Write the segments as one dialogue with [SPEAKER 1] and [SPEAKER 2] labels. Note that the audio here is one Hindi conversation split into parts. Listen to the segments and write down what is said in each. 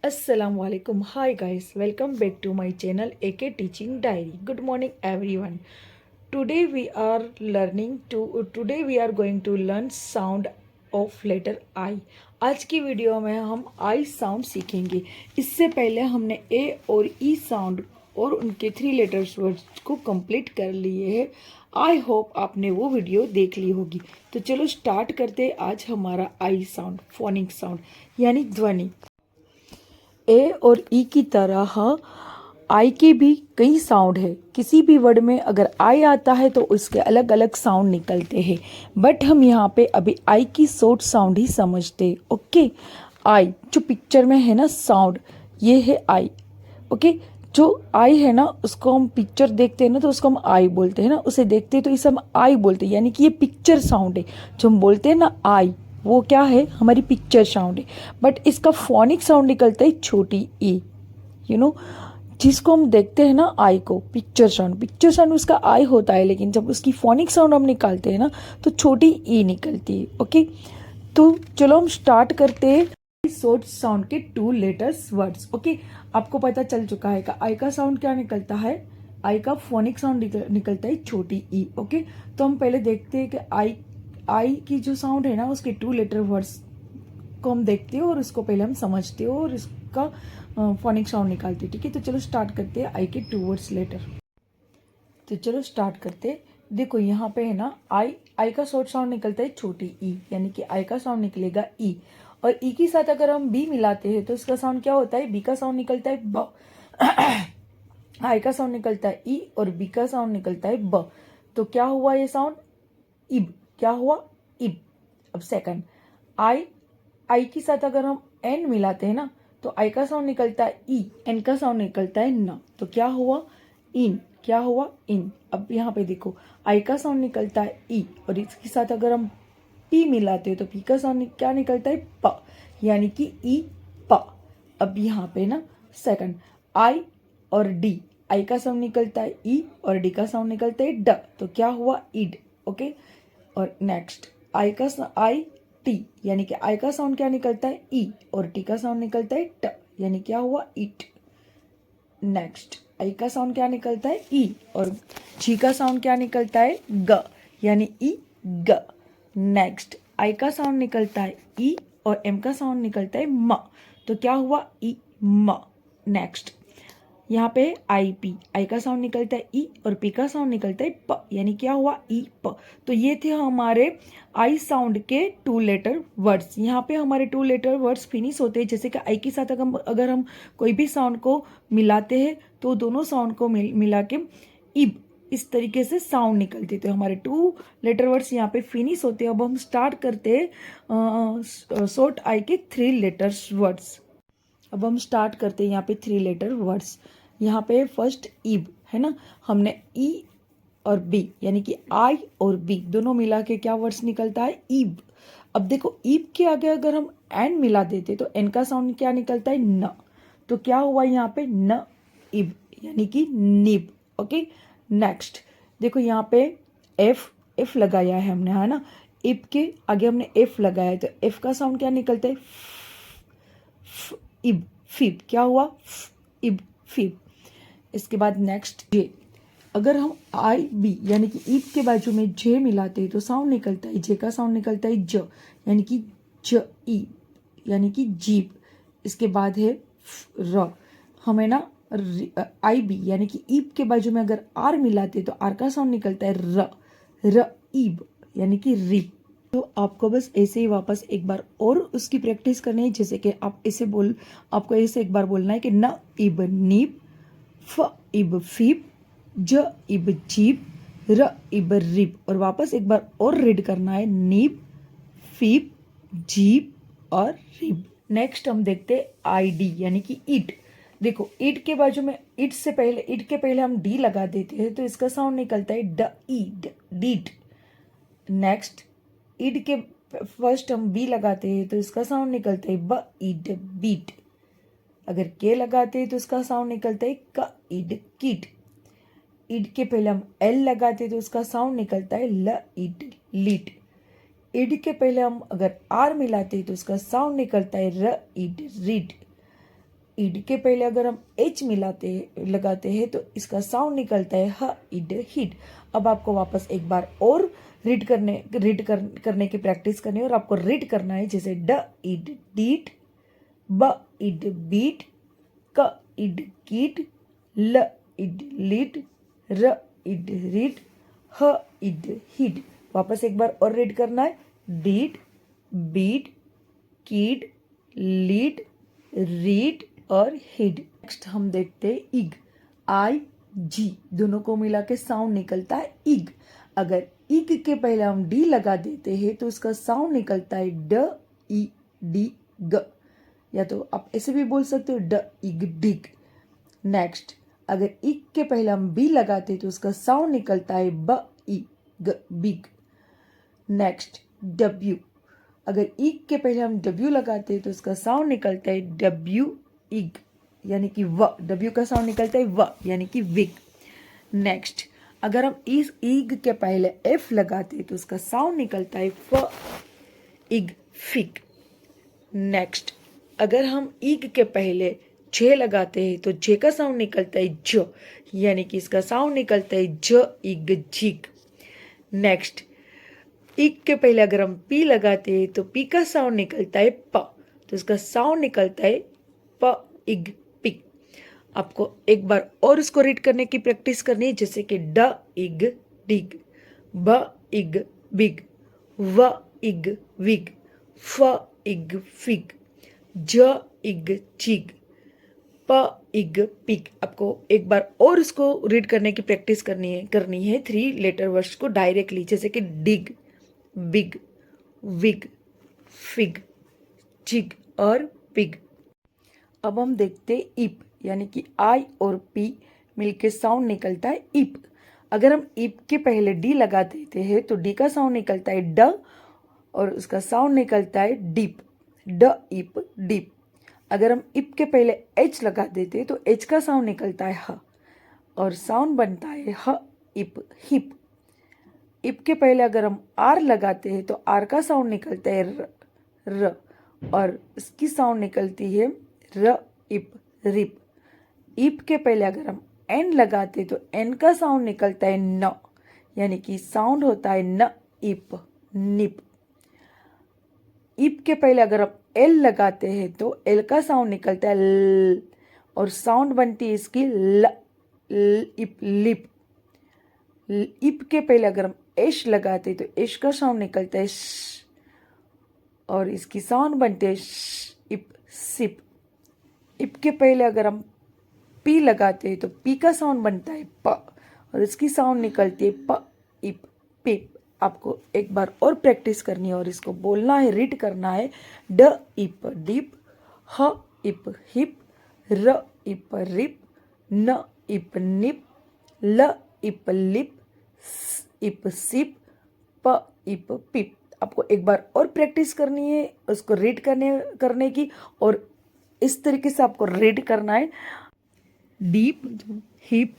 [SPEAKER 1] Assalamualaikum. Hi guys, welcome back to my channel AK Teaching Diary. Good morning everyone. Today we are going to learn sound of letter I. आज की वीडियो में हम आई साउंड सीखेंगे. इससे पहले हमने ए और ई साउंड और उनके 3 लेटर्स वर्ड्स को कंप्लीट कर लिए हैं. आई होप आपने वो वीडियो देख ली होगी. तो चलो स्टार्ट करते हैं आज हमारा आई साउंड, फोनिक साउंड यानी ध्वनि. ए और ई की तरह आई के भी कई साउंड है. किसी भी वर्ड में अगर आई आता है तो उसके अलग अलग साउंड निकलते हैं, बट हम यहाँ पे अभी आई की शॉर्ट साउंड ही समझते हैं. ओके, आई जो पिक्चर में है ना साउंड, ये है आई. ओके, जो आई है ना उसको हम पिक्चर देखते हैं ना तो उसको हम आई बोलते हैं ना, उसे देखते हैं तो इसे हम आई बोलते हैं, यानी कि ये पिक्चर साउंड है. जो हम बोलते हैं ना आई, वो क्या है, हमारी पिक्चर साउंड है. बट इसका फोनिक साउंड निकलता है छोटी ई. यू नो, जिसको हम देखते हैं ना आई को, पिक्चर साउंड उसका आई होता है, लेकिन जब उसकी फोनिक साउंड हम निकालते हैं ना तो छोटी ई निकलती है. ओके, तो चलो हम स्टार्ट करते हैं शॉर्ट साउंड के 2 लेटर्स वर्ड्स. ओके, आपको पता चल चुका है कि आई का साउंड क्या निकलता है. आई का फोनिक साउंड निकलता है छोटी ई. ओके, तो हम पहले देखते हैं कि आई की जो साउंड है ना उसके 2 लेटर वर्ड्स को हम देखते हैं और उसको पहले हम समझते हो और इसका फोनिक साउंड निकालते हैं. ठीक है, तो चलो स्टार्ट करते हैं आई के 2 वर्ड्स लेटर. तो चलो स्टार्ट करते हैं. देखो यहाँ पे है ना आई का शॉर्ट साउंड निकलता है छोटी ई, यानी कि आई का साउंड निकलेगा ई. और ई के साथ अगर हम बी मिलाते हैं तो इसका साउंड क्या होता है, बी का साउंड निकलता है ब. आई का साउंड निकलता है ई और बी का साउंड निकलता है ब. तो क्या हुआ ये साउंड, इब. क्या हुआ, इब. अब सेकंड, आई के साथ अगर हम एन मिलाते हैं ना तो आई का साउंड निकलता है ई, एन का साउंड निकलता है न. तो क्या हुआ, इन. क्या हुआ, इन. अब यहाँ पे देखो, आई का साउंड निकलता है ई और इसके साथ अगर हम पी मिलाते हैं तो पी का साउंड क्या निकलता है प, यानी कि ई प. अब यहाँ पे ना सेकंड, आई और डी, आई का साउंड निकलता है ई और डी का साउंड निकलता है ड. तो क्या हुआ, इड. ओके, और नेक्स्ट आई टी, यानी कि आई का साउंड क्या निकलता है ई और टी का साउंड निकलता है ट, यानी क्या हुआ, इट. नेक्स्ट, आई का साउंड क्या निकलता है ई और जी का साउंड क्या निकलता है ग, यानी ई ग. नेक्स्ट, आई का साउंड निकलता है ई और एम का साउंड निकलता है म. तो क्या हुआ, ई म. नेक्स्ट, यहाँ पे आई का साउंड निकलता है ई और पी का साउंड निकलता है प, यानी क्या हुआ, ई प. तो ये थे हमारे आई साउंड के 2 लेटर वर्ड्स. यहाँ पे हमारे 2 लेटर वर्ड्स फिनिश होते हैं. जैसे कि आई के साथ अगर हम कोई भी साउंड को मिलाते हैं तो दोनों साउंड को मिला के इब, इस तरीके से साउंड निकलते. तो हमारे 2 लेटर वर्ड्स यहाँ पे फिनिश होते हैं. अब हम स्टार्ट करते हैं शॉर्ट आई के 3 लेटर्स वर्ड्स. अब हम स्टार्ट करते हैं यहाँ पे 3 लेटर वर्ड्स. यहाँ पे फर्स्ट ईब है ना, हमने ई और बी यानी कि आई और बी दोनों मिला के क्या वर्ड्स निकलता है, ईब. अब देखो, ईब के आगे अगर हम एन मिला देते तो एन का साउंड क्या निकलता है, न. तो क्या हुआ यहाँ पे, न इब, यानी कि निब. ओके, नेक्स्ट देखो यहाँ पे एफ लगाया है हमने, है ना. इब के आगे हमने एफ लगाया है तो एफ का साउंड क्या निकलता है, इब, फिब. क्या हुआ, इब, फिब. इसके बाद नेक्स्ट जे, अगर हम आई बी यानी कि ईब के बाजू में जे मिलाते हैं तो साउंड निकलता है, जे का साउंड निकलता है ज, यानी कि ज ई, यानी कि जीप. इसके बाद है र, हमें ना आई बी यानी कि ईब के बाजू में अगर आर मिलाते हैं तो आर का साउंड निकलता है र ईब, यानी कि रिप. तो आपको बस ऐसे ही वापस एक बार और उसकी प्रैक्टिस करनी है. जैसे कि आपको ऐसे एक बार बोलना है कि न इब नीब, फ इब फीब, ज इब जीब, र इब रिब. और वापस एक बार और रीड करना है, नीब, फीब, जीब और रिब. नेक्स्ट हम देखते हैं आई डी यानी कि ईट. देखो, ईट के बाजू में ईट के पहले हम डी लगा देते हैं तो इसका साउंड निकलता है ड ई, डीट. नेक्स्ट, ईड के फर्स्ट हम बी लगाते हैं तो इसका साउंड निकलता है ब ईड, बीट. अगर के लगाते हैं तो इसका साउंड निकलता है क ईड, कीट. ईड के पहले हम एल लगाते हैं तो इसका साउंड निकलता है ल ईड, लीट. ईड के पहले हम अगर आर मिलाते हैं तो इसका साउंड निकलता है र ईड, रीड. इड के पहले अगर हम एच लगाते हैं तो इसका साउंड निकलता है ह इड हिड। अब आपको वापस एक बार और रीड करने की प्रैक्टिस करनी है और आपको रीड करना है, जैसे ड इड डीट, ब इड बीट, क इड कीट, ल इड लीड, र इड रीड, ह इड हिड। वापस एक बार और रीड करना है, डीड, बीट, कीड, लीड, रीड और हिड। नेक्स्ट हम देखते हैं इग, आई जी दोनों को मिला के साउंड निकलता है इग। अगर इग के पहले हम डी लगा देते हैं तो उसका साउंड निकलता है ड ई डी ग, या तो आप ऐसे भी बोल सकते हो ड इग डिग। नेक्स्ट अगर इग के पहले हम बी लगाते तो उसका साउंड निकलता है ब ई ग बिग। नेक्स्ट डब्ल्यू, अगर इग के पहले हम डब्ल्यू लगाते हैं तो उसका साउंड निकलता है डब्ल्यू इग, यानी कि व। डब्ल्यू का साउंड निकलता है व, यानी कि विग। नेक्स्ट अगर हम इस इग के पहले एफ लगाते हैं तो उसका साउंड निकलता है फ इग फिग। नेक्स्ट अगर हम इग के पहले जे लगाते हैं तो जे का साउंड निकलता है ज, यानी कि इसका साउंड निकलता है ज इग जिग। नेक्स्ट इग के पहले अगर हम पी लगाते हैं तो पी का साउंड निकलता है प, तो इसका साउंड निकलता है प इग पिग। आपको एक बार और इसको रीड करने की प्रैक्टिस करनी है, जैसे कि ड इग डिग, ब इग बिग, व इग विग, फ इग फिग, ज इग चिग, प इग पिग। आपको एक बार और इसको रीड करने की प्रैक्टिस करनी है 3 लेटर वर्ड्स को डायरेक्टली, जैसे कि डिग, बिग, विग, फिग, चिग और पिग। अब हम देखते हैं इप, यानी कि आई और पी मिलके साउंड निकलता है इप। अगर हम इप के पहले डी लगा देते हैं तो डी का साउंड निकलता है ड और उसका साउंड निकलता है डीप, ड इप डीप। अगर हम इप के पहले एच लगा देते हैं तो एच का साउंड निकलता है ह और साउंड बनता है ह इप हिप। इप के पहले अगर हम आर लगाते हैं तो आर का साउंड निकलता है र और इसकी साउंड निकलती है र इप रिप। इप के पहले अगर हम एन लगाते तो एन का साउंड निकलता है न, यानी कि साउंड होता है न इप निप। इप के पहले अगर हम एल लगाते हैं तो एल का साउंड निकलता है ल और साउंड बनती है इसकी ल इप लिप। इप के पहले अगर हम एश लगाते तो एश का साउंड निकलता है श और इसकी साउंड बनती है श इप सिप। इप के पहले अगर हम पी लगाते हैं तो पी का साउंड बनता है प और इसकी साउंड निकलती है प इप पिप। आपको एक बार और प्रैक्टिस करनी है और इसको बोलना है, रीड करना है। ड इप डीप, ह इप हिप, र इप रिप, न इप निप, ल इप लिप, स इप सिप, प इप पिप। आपको एक बार और प्रैक्टिस करनी है उसको रीड करने की और इस तरीके से आपको रीड करना है। डीप, हिप,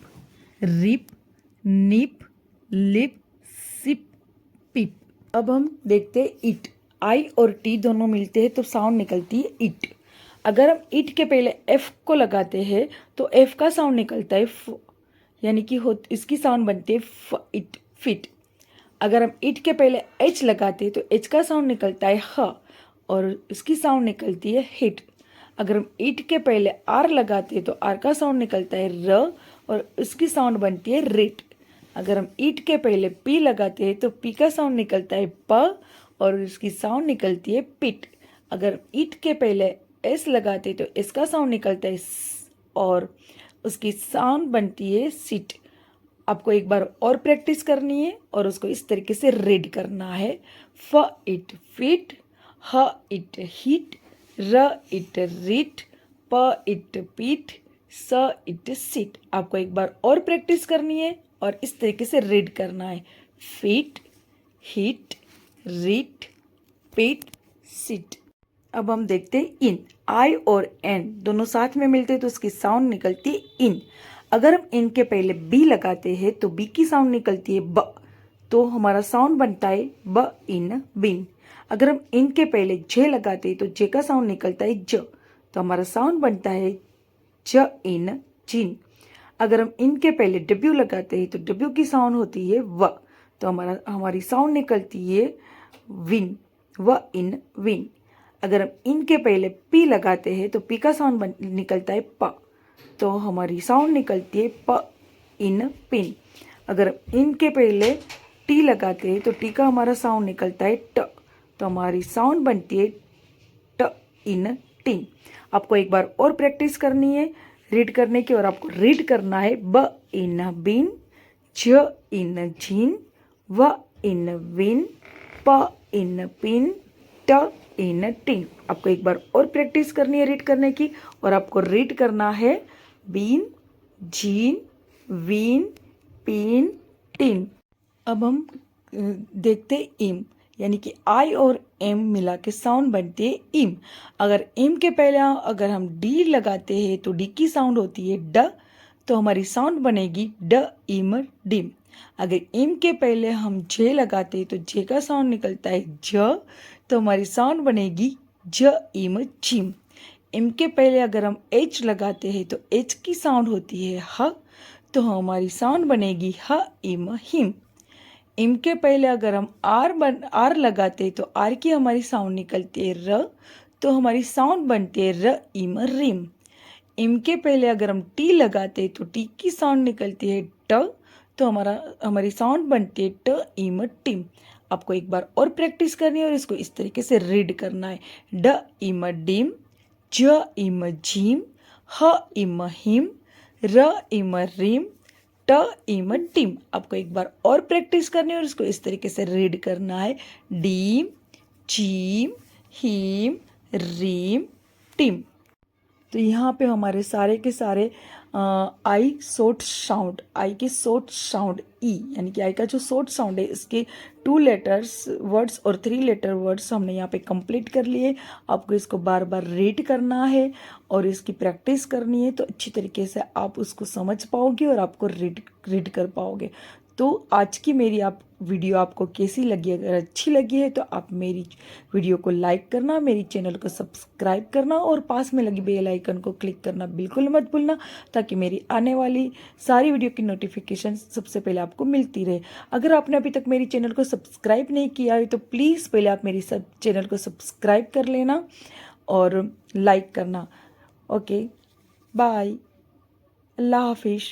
[SPEAKER 1] रिप, निप, लिप, सिप, पिप। अब हम देखते हैं इट, आई और टी दोनों मिलते हैं तो साउंड निकलती है इट। अगर हम इट के पहले एफ को लगाते हैं तो एफ का साउंड निकलता है फ, यानी कि इसकी साउंड बनती है फ इट फिट। अगर हम इट के पहले एच लगाते हैं तो एच का साउंड निकलता है ह और इसकी साउंड निकलती है हिट। अगर हम इट के पहले आर लगाते हैं तो आर का साउंड निकलता है र और इसकी साउंड बनती है रिट। अगर हम ईट के पहले पी लगाते हैं तो पी का साउंड निकलता है प और इसकी साउंड निकलती है पिट। अगर ईट के पहले एस लगाते हैं तो एस का साउंड निकलता है स और उसकी साउंड बनती है सिट। आपको एक बार और प्रैक्टिस करनी है और उसको इस तरीके से रीड करना है। फ इट फिट, ह इट हिट, र इट रीट, प इट पीट, स इट सिट। आपको एक बार और प्रैक्टिस करनी है और इस तरीके से रीड करना है। फिट, हिट, रीट, पीट, सिट। अब हम देखते हैं इन, आई और एन दोनों साथ में मिलते हैं तो उसकी साउंड निकलती है इन। अगर हम इन के पहले बी लगाते हैं तो बी की साउंड निकलती है ब, तो हमारा साउंड बनता है ब इन बिन। अगर हम इन के पहले जे लगाते हैं तो जे का साउंड निकलता है ज, तो हमारा साउंड बनता है च इन चिन। अगर हम इनके पहले डब्ल्यू लगाते हैं तो डब्ल्यू की साउंड होती है व, तो हमारी साउंड निकलती है विन, व इन विन। अगर हम इनके पहले पी लगाते हैं तो पी का साउंड निकलता है प, तो हमारी साउंड निकलती है प इन पिन। अगर हम इनके पहले टी लगाते हैं तो टी का हमारा साउंड निकलता है ट, तो हमारी साउंड बनती है ट इन टिन। आपको एक बार और प्रैक्टिस करनी है रीड करने की, और आपको रीड करना है ब इन बिन, ज इन झीन, व इन विन, प इन पिन, ट इन टिन। आपको एक बार और प्रैक्टिस करनी है रीड करने की, और आपको रीड करना है bean, jean, wean, pin, tin. अब हम देखते इम, यानी कि आई और एम मिला के साउंड बनती है इम। अगर इम के पहले अगर हम डी लगाते हैं तो डी की साउंड होती है ड, तो हमारी साउंड बनेगी ड इम डिम। अगर इम के पहले हम जे लगाते हैं तो जे का साउंड निकलता है ज, तो हमारी साउंड बनेगी ज इम जिम। इम के पहले अगर हम एच लगाते हैं तो एच की साउंड होती है ह, तो हमारी साउंड बनेगी ह इम हिम। इम के पहले अगर हम आर लगाते हैं तो आर की हमारी साउंड निकलती है र, तो हमारी साउंड बनती है र इम रिम। इम के पहले अगर हम टी लगाते हैं तो टी की साउंड निकलती है ट, तो हमारी साउंड बनती है ट इम टिम। आपको एक बार और प्रैक्टिस करनी है और इसको इस तरीके से रीड करना है। ड इम डिम, ज इम झीम, ह इम हिम, र इम रिम, ट इम टिम। आपको एक बार और प्रैक्टिस करनी है और इसको इस तरीके से रीड करना है। डीम, चीम, हीम, रीम, टिम। तो यहाँ पे हमारे सारे के सारे आई शॉर्ट साउंड, आई के शॉर्ट साउंड ई, यानी कि आई का जो शॉर्ट साउंड है इसके 2 लेटर्स वर्ड्स और 3 लेटर वर्ड्स हमने यहाँ पे कंप्लीट कर लिए। आपको इसको बार बार रीड करना है और इसकी प्रैक्टिस करनी है, तो अच्छी तरीके से आप उसको समझ पाओगे और आपको रीड कर पाओगे। तो आज की मेरी वीडियो आपको कैसी लगी? अगर अच्छी लगी है तो आप मेरी वीडियो को लाइक करना, मेरी चैनल को सब्सक्राइब करना और पास में लगी बेल आइकन को क्लिक करना बिल्कुल मत भूलना, ताकि मेरी आने वाली सारी वीडियो की नोटिफिकेशन सबसे पहले आपको मिलती रहे। अगर आपने अभी तक मेरी चैनल को सब्सक्राइब नहीं किया है तो प्लीज़ पहले आप मेरी चैनल को सब्सक्राइब कर लेना और लाइक करना। ओके, बाय, अल्लाह हाफिज़।